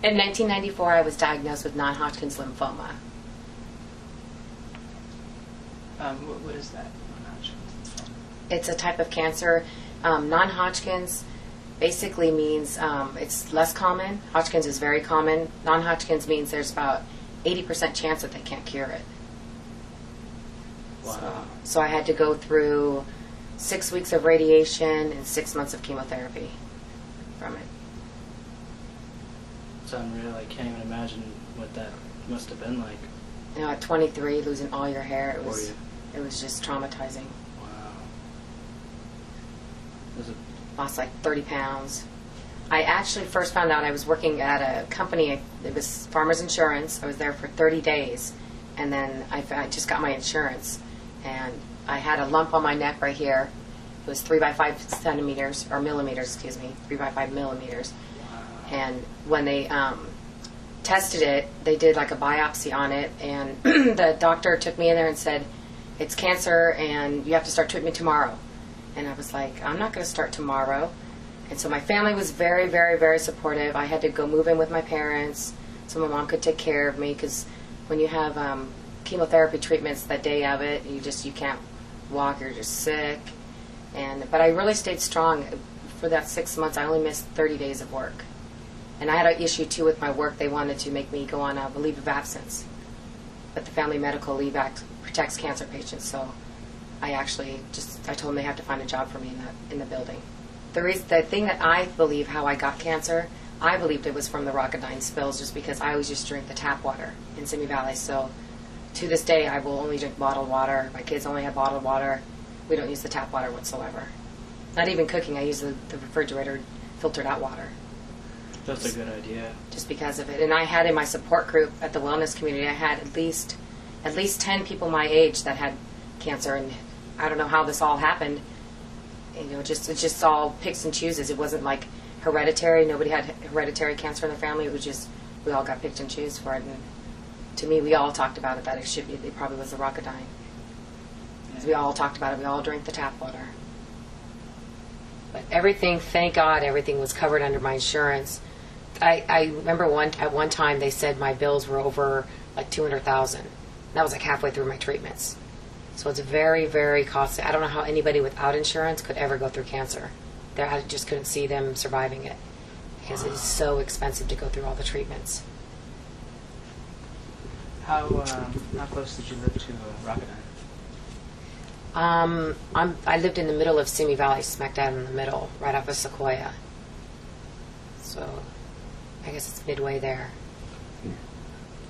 In 1994, I was diagnosed with non-Hodgkin's lymphoma. What is that? Non-Hodgkin's? It's a type of cancer. Non-Hodgkin's basically means it's less common. Hodgkin's is very common. Non-Hodgkin's means there's about 80% chance that they can't cure it. Wow. So I had to go through 6 weeks of radiation and 6 months of chemotherapy from it. It's unreal. I can't even imagine what that must have been like. You know, at 23, losing all your hair, it For was you. just traumatizing. Wow. Was it? Lost like 30 pounds. I actually first found out I was working at a company. It was Farmers Insurance. I was there for 30 days, and then I just got my insurance, and I had a lump on my neck right here. It was 3 by 5 centimeters, or millimeters, excuse me, 3 by 5 millimeters. Wow. And when they tested it, they did like a biopsy on it, and the doctor took me in there and said, it's cancer, and you have to start treatment tomorrow. And I was like, I'm not going to start tomorrow. And so my family was very, very, very supportive. I had to go move in with my parents so my mom could take care of me, because when you have chemotherapy treatments that day of it, you can't walk, you're just sick. But I really stayed strong. For that 6 months, I only missed 30 days of work. And I had an issue too with my work. They wanted to make me go on a leave of absence. But the Family Medical Leave Act protects cancer patients, so I told them they have to find a job for me in the building. The thing that I believe how I got cancer, I believed it was from the Rocketdyne spills, just because I always used to drink the tap water in Simi Valley. So to this day, I will only drink bottled water. My kids only have bottled water. We don't use the tap water whatsoever. Not even cooking. I use the refrigerator filtered out water. That's a good idea. Just because of it. And I had in my support group at the wellness community, I had at least 10 people my age that had cancer, and I don't know how this all happened. It's just all picks and chooses. It wasn't like hereditary. Nobody had hereditary cancer in the family. It was just we all got picked and choose for it. And to me, we all talked about it that it probably was the Rocketdyne. Because we all talked about it. We all drank the tap water. But everything, thank God, everything was covered under my insurance. I remember at one time they said my bills were over like $200,000. That was like halfway through my treatments. So it's very, very costly. I don't know how anybody without insurance could ever go through cancer. I just couldn't see them surviving it, because it is so expensive to go through all the treatments. How close did you live to Rocketdyne? I lived in the middle of Simi Valley, smack dab in the middle, right off of Sequoia. So I guess it's midway there.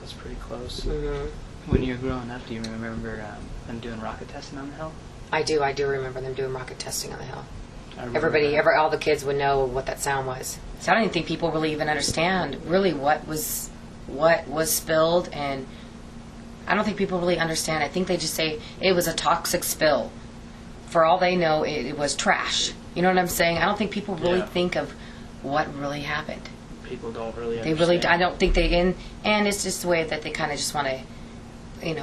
That's pretty close. Mm-hmm. When you were growing up, do you remember them doing rocket testing on the hill? I do remember them doing rocket testing on the hill. All the kids would know what that sound was. So I don't even think people really even understand really what was spilled, and I don't think people really understand. I think they just say it was a toxic spill. For all they know, it was trash. You know what I'm saying? I don't think people really think of what really happened. People don't really understand. They really, I don't think and it's just the way that they kind of just want to,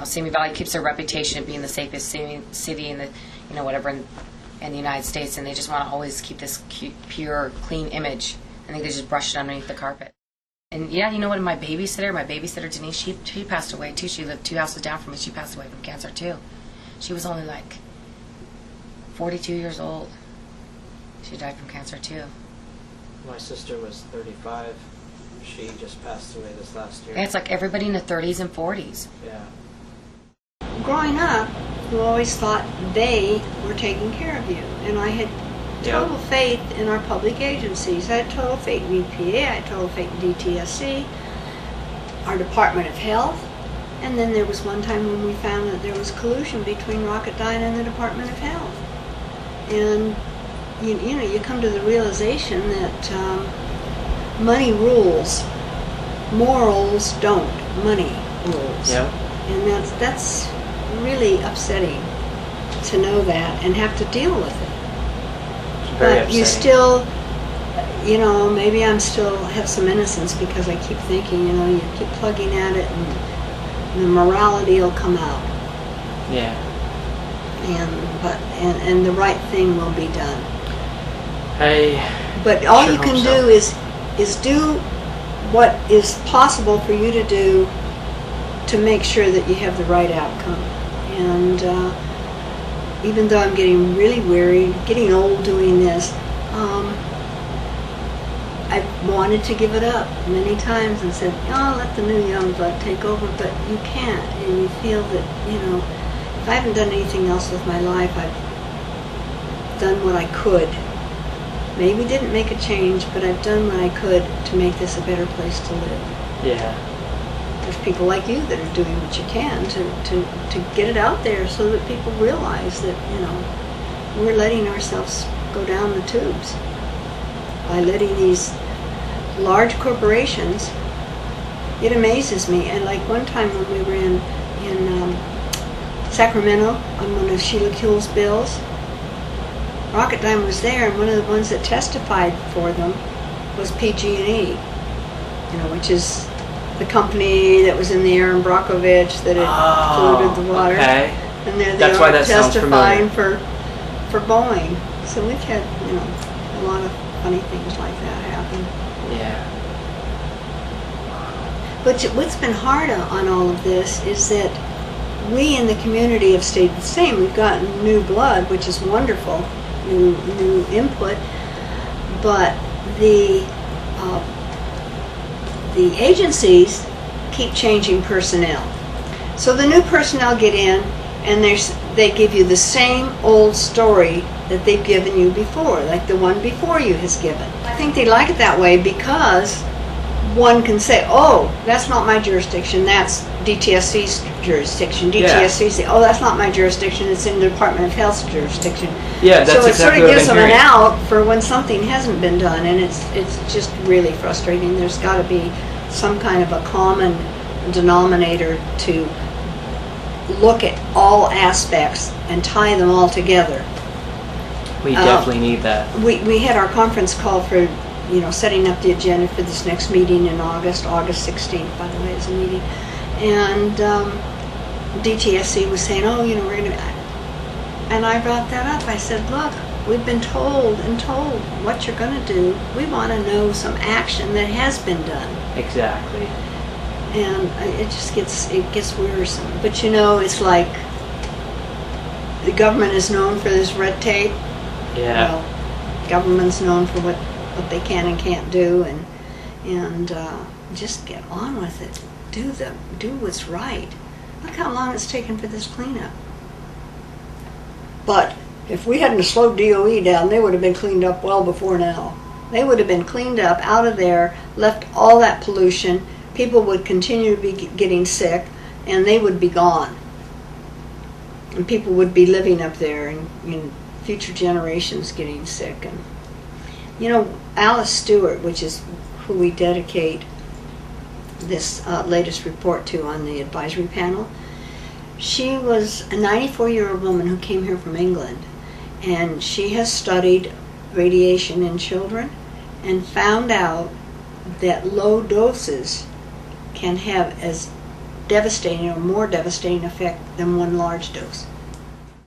Simi Valley keeps their reputation of being the safest city in the, whatever, in the United States, and they just want to always keep this pure, clean image. I think they just brush it underneath the carpet. And yeah, you know what? My babysitter Denise, she passed away too. She lived 2 houses down from me. She passed away from cancer too. She was only like 42 years old. She died from cancer too. My sister was 35. She just passed away this last year. Yeah, it's like everybody in their 30s and 40s. Yeah. Growing up, you always thought they were taking care of you. And I had total faith in our public agencies. I had total faith in EPA, I had total faith in DTSC, our Department of Health. And then there was one time when we found that there was collusion between Rocketdyne and the Department of Health. And you come to the realization that money rules, morals don't. Money rules. Yeah. And that's really upsetting to know that and have to deal with it. It's very But upsetting. you still, maybe I'm still have some innocence because I keep thinking, you keep plugging at it and the morality will come out. Yeah. And the right thing will be done. Hey. But all sure you can hope so. do is do what is possible for you to do to make sure that you have the right outcome. And even though I'm getting really weary, getting old doing this, I wanted to give it up many times and said, oh, let the new young blood take over, but you can't. And you feel that, if I haven't done anything else with my life, I've done what I could. Maybe didn't make a change, but I've done what I could to make this a better place to live. Yeah. There's people like you that are doing what you can to get it out there so that people realize that, we're letting ourselves go down the tubes by letting these large corporations. It amazes me. And like one time when we were in Sacramento on one of Sheila Kuehl's bills, Rocketdyne was there, and one of the ones that testified for them was PG&E, which is the company that was in the Aaron Brockovich that had polluted the water. Okay. And they're That's why that sounds testifying familiar. for Boeing. So we've had, a lot of funny things like that happen. Yeah. But what's been hard on all of this is that we in the community have stayed the same. We've gotten new blood, which is wonderful, new input, but the agencies keep changing personnel. So the new personnel get in, and they give you the same old story that they've given you before, like the one before you has given. I think they like it that way because one can say, oh, that's not my jurisdiction, that's DTSC's jurisdiction. DTSC oh, that's not my jurisdiction, it's in the Department of Health's jurisdiction. Yeah, that's so it exactly sort of what gives I've them been an hearing. out for when something hasn't been done, and it's just really frustrating. There's got to be some kind of a common denominator to look at all aspects and tie them all together. We definitely need that. We had our conference call for, setting up the agenda for this next meeting in August 16th, by the way, is a meeting. And DTSC was saying, oh, we're going to... And I brought that up. I said, look, we've been told what you're going to do. We want to know some action that has been done. Exactly. And it just gets wearisome. But it's like the government is known for this red tape. Yeah. Well, government's known for what they can and can't do, and just get on with it. Do what's right. Look how long it's taken for this cleanup. But if we hadn't slowed DOE down, they would have been cleaned up well before now. They would have been cleaned up, out of there, left all that pollution. People would continue to be getting sick, and they would be gone. And people would be living up there, and future generations getting sick. And Alice Stewart, which is who we dedicate this latest report to on the advisory panel, she was a 94-year-old woman who came here from England, and she has studied radiation in children and found out that low doses can have as devastating or more devastating effect than one large dose.